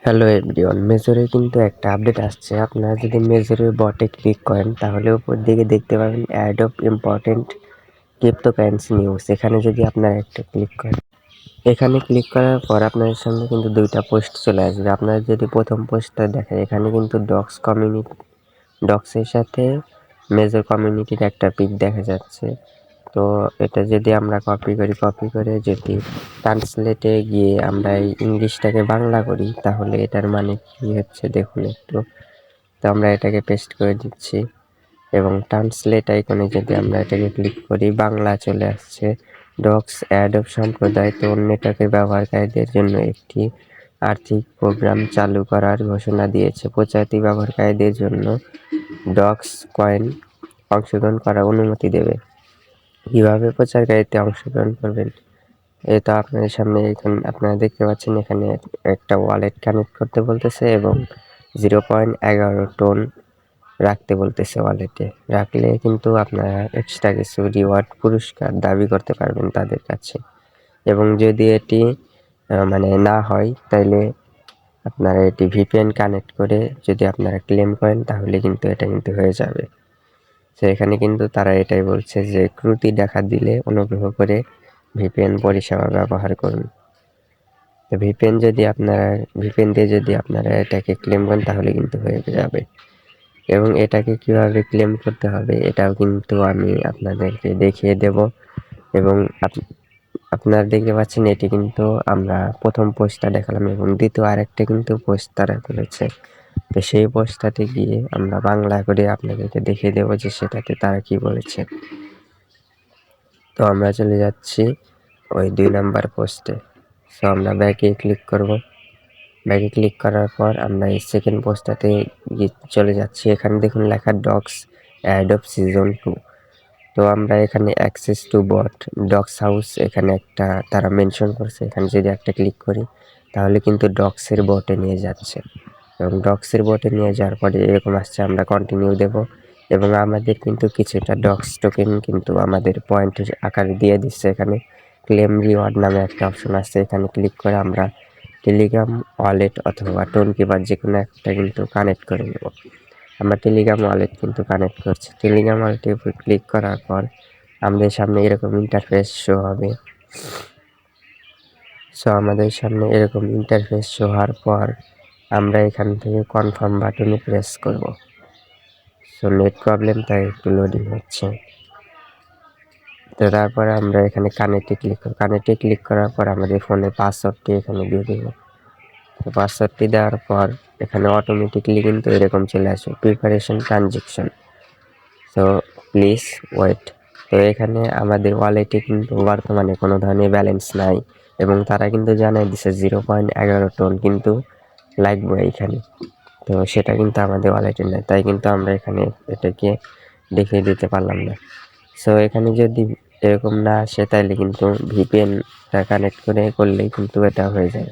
Hello everyone, মেজরে কিন্তু একটা update আসছে। আপনারা যদি মেজরের বটে ক্লিক করেন তাহলে উপর দিকে দেখতে পাবেন add of important cryptocurrency news. এখানে যদি আপনারা একটা ক্লিক করেন, এখানে ক্লিক করার পর আপনাদের সামনে কিন্তু দুইটা পোস্ট চলে আসবে। আপনারা যদি প্রথম পোস্টটা দেখেন, এখানে কিন্তু ডক্সের সাথে মেজর কমিউনিটির একটা পিক দেখা যাচ্ছে। তো এটা যদি আমরা কপি করে যদি ট্রান্সলেটে গিয়ে আমরা এই ইংলিশটাকে বাংলা করি, তাহলে এটার মানে কি হচ্ছে দেখুন একটু। তো আমরা এটাকে পেস্ট করে দিচ্ছি এবং ট্রান্সলেট আইকনে যদি আমরা এটাকে ক্লিক করি, বাংলা চলে আসছে। ডক্স অ্যাডব সম্প্রদায় তরুণ নেটওয়ার্কের ব্যবহারকারীদের জন্য একটি আর্থিক প্রোগ্রাম চালু করার ঘোষণা দিয়েছে। প্রচারটি ব্যবহারকারীদের জন্য ডক্স কয়েন অংশগ্রহণ করার অনুমতি দেবে। কিভাবে প্রচারকারীতে অংশগ্রহণ করবেন, এটা আপনাদের সামনে এখন আপনারা দেখতে পাচ্ছেন। এখানে একটা ওয়ালেট কানেক্ট করতে বলতেছে এবং 0.11 টন রাখতে বলতেছে। ওয়ালেটে রাখলে কিন্তু আপনারা এক্সট্রা কিছু রিওয়ার্ড পুরস্কার দাবি করতে পারবেন তাদের কাছে। এবং যদি এটি মানে না হয়, তাইলে আপনারা এটি ভিপিএন কানেক্ট করে যদি আপনারা ক্লেম করেন, তাহলে কিন্তু এটা কিন্তু হয়ে যাবে। তো এখানে কিন্তু তারা এটাই বলছে যে ত্রুটি দেখা দিলে অনুগ্রহ করে ভিপিএন পরিষেবা ব্যবহার করুন। তো ভিপিএন দিয়ে যদি আপনারা এটাকে ক্লেম করেন, তাহলে কিন্তু হয়ে যাবে। এবং এটাকে কিভাবে ক্লেম করতে হবে এটাও কিন্তু আমি আপনাদেরকে দেখিয়ে দেব। এবং আপনারা দেখতে পাচ্ছেন, এটি কিন্তু আমরা প্রথম পোস্টটা দেখালাম এবং দ্বিতীয় আরেকটা কিন্তু পোস্ট তারা করেছে। তো সেই পোস্টটাতে গিয়ে আমরা বাংলা করে আপনাদেরকে দেখিয়ে দেবো যে সেটাতে তারা কি বলেছে। তো আমরা চলে যাচ্ছি ওই 2 নাম্বার পোস্টে। সো আমরা ব্যাকে ক্লিক করব। ব্যাকে ক্লিক করার পর আমরা এই সেকেন্ড পোস্টটাতে চলে যাচ্ছি। এখানে দেখুন লেখা ডক্স অ্যাড অফ সিজন 2। তো আমরা এখানে access to bot docs house এখানে একটা তারা মেনশন করছে। এখানে যদি একটা ক্লিক করি, তাহলে কিন্তু ডক্সের বটে নিয়ে যাচ্ছে এবং ডক্সের বটে নিয়ে যাওয়ার পরে এরকম আসছে। আমরা কন্টিনিউ দেব এবং আমাদের কিন্তু কিছুটা ডক্স টোকেন কিন্তু আমাদের পয়েন্টের আকারে দিয়ে দিচ্ছে। এখানে ক্লেম রিওয়ার্ড নামে একটা অপশন আছে। এখানে ক্লিক করে আমরা টেলিগ্রাম ওয়ালেট অথবা টোনকিপার যে কোনো একটা কিন্তু কানেক্ট করে নেব। আমরা টেলিগ্রাম ওয়ালেট কিন্তু কানেক্ট করছি। টেলিগ্রাম ওয়ালেটের উপর ক্লিক করার পর আমাদের সামনে এরকম ইন্টারফেস শো হবে। সো আমাদের সামনে এরকম ইন্টারফেস শো হওয়ার পর আমরা এখান থেকে কনফার্ম বাটনে প্রেস করব। সো নেট প্রবলেম, তাই একটু লোডিং হচ্ছে। তো তারপরে আমরা এখানে কানেক্টে ক্লিক করার পর আমাদের ফোনের পাসওয়ার্ডটি এখানে দিয়ে দেব। তো পাসওয়ার্ডটি দেওয়ার পর এখানে অটোমেটিকলি কিন্তু এরকম চলে আসবে preparation transaction. So please wait. তো এখানে আমাদের ওয়ালেটে কিন্তু বর্তমানে কোনো ধরনের ব্যালেন্স নাই এবং তারা কিন্তু জানাই দিছে 0.11 টন কিন্তু লাগবে এখানে। তো সেটা কিন্তু আমাদের ওয়ালেটে নেই, তাই কিন্তু আমরা এখানে এটাকে দেখিয়ে দিতে পারলাম না। সো এখানে যদি এরকম না আসে, তাইলে কিন্তু ভিপিএনটা কানেক্ট করলেই কিন্তু এটা হয়ে যায়।